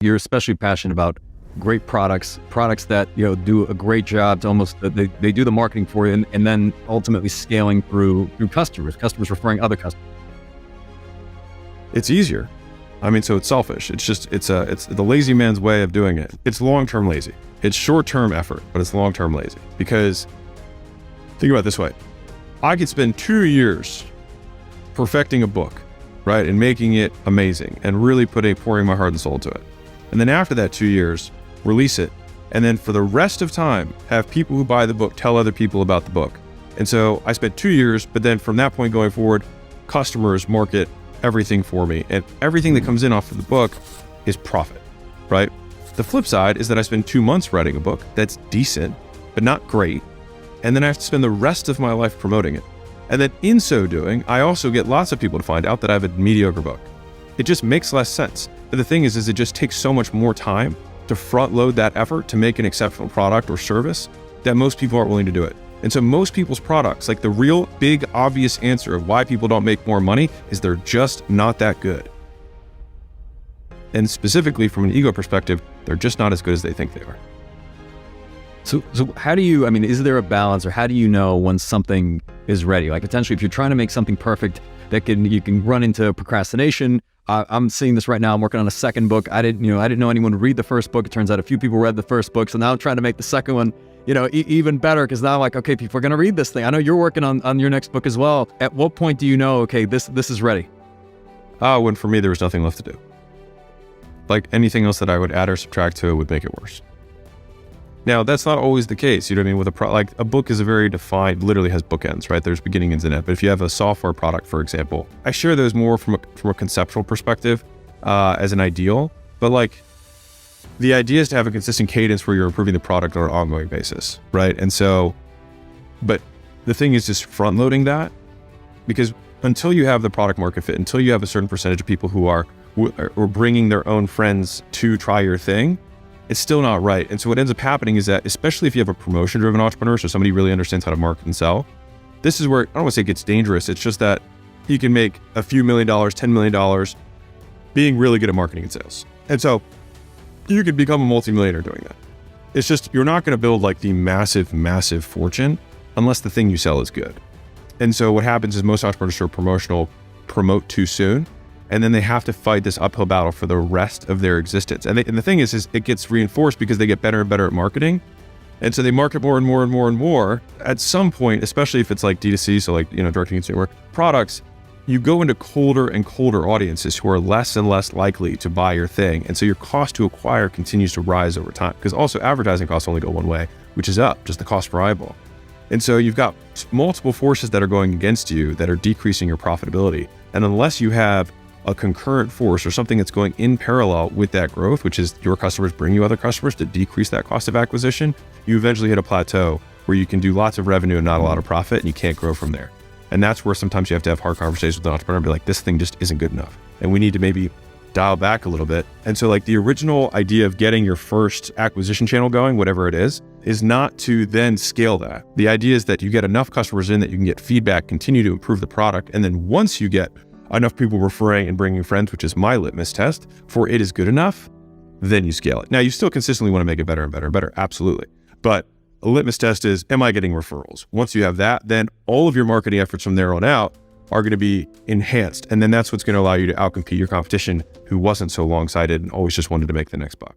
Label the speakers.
Speaker 1: You're especially passionate about great products that, do a great job to almost, they do the marketing for you and then ultimately scaling through customers referring other customers.
Speaker 2: It's easier. So it's selfish. It's the lazy man's way of doing it. It's long-term lazy. It's short-term effort, but it's long-term lazy. Because think about it this way. I could spend 2 years perfecting a book, right? And making it amazing and really pouring my heart and soul to it. And then after that 2 years, release it. And then for the rest of time, have people who buy the book tell other people about the book. And so I spent 2 years, but then from that point going forward, customers market everything for me. And everything that comes in off of the book is profit, right? The flip side is that I spend 2 months writing a book that's decent, but not great. And then I have to spend the rest of my life promoting it. And then in so doing, I also get lots of people to find out that I have a mediocre book. It just makes less sense. But the thing is it just takes so much more time to front load that effort to make an exceptional product or service that most people aren't willing to do it. And so most people's products, like the real big obvious answer of why people don't make more money is they're just not that good. And specifically from an ego perspective, they're just not as good as they think they are.
Speaker 1: So how do you, is there a balance, or how do you know when something is ready? Like potentially if you're trying to make something perfect, you can run into procrastination. I'm seeing this right now. I'm working on a second book. I didn't know anyone would read the first book. It turns out a few people read the first book. So now I'm trying to make the second one, even better. Cause now I'm like, okay, people are going to read this thing. I know you're working on your next book as well. At what point do you know, okay, this is ready?
Speaker 2: When for me, there was nothing left to do. Like anything else that I would add or subtract to it would make it worse. Now, that's not always the case. You know what I mean? With a book is a very defined, literally has bookends, right? There's beginning and end. But if you have a software product, for example, I share those more from a conceptual perspective as an ideal. But the idea is to have a consistent cadence where you're improving the product on an ongoing basis, right? And so, but the thing is just front loading that, because until you have the product market fit, until you have a certain percentage of people who are bringing their own friends to try your thing, it's still not right. And so what ends up happening is that, especially if you have a promotion-driven entrepreneur, so somebody really understands how to market and sell, this is where, I don't want to say it gets dangerous. It's just that you can make a few $1 million, $10 million being really good at marketing and sales. And so you could become a multimillionaire doing that. It's just, you're not going to build the massive, massive fortune unless the thing you sell is good. And so what happens is most entrepreneurs are promote too soon. And then they have to fight this uphill battle for the rest of their existence. And the thing is it gets reinforced because they get better and better at marketing. And so they market more and more and more and more. At some point, especially if it's D2C, so direct to consumer products, you go into colder and colder audiences who are less and less likely to buy your thing. And so your cost to acquire continues to rise over time, because also advertising costs only go one way, which is up, just the cost per eyeball. And so you've got multiple forces that are going against you that are decreasing your profitability. And unless you have a concurrent force or something that's going in parallel with that growth, which is your customers bring you other customers to decrease that cost of acquisition, you eventually hit a plateau where you can do lots of revenue and not a lot of profit, and you can't grow from there. And that's where sometimes you have to have hard conversations with an entrepreneur and be like, this thing just isn't good enough. And we need to maybe dial back a little bit. And so the original idea of getting your first acquisition channel going, whatever it is not to then scale that. The idea is that you get enough customers in that you can get feedback, continue to improve the product. And then once you get enough people referring and bringing friends, which is my litmus test for it is good enough, then you scale it. Now, you still consistently want to make it better and better and better, absolutely. But a litmus test is, am I getting referrals? Once you have that, then all of your marketing efforts from there on out are going to be enhanced. And then that's what's going to allow you to outcompete your competition who wasn't so long-sighted and always just wanted to make the next buck.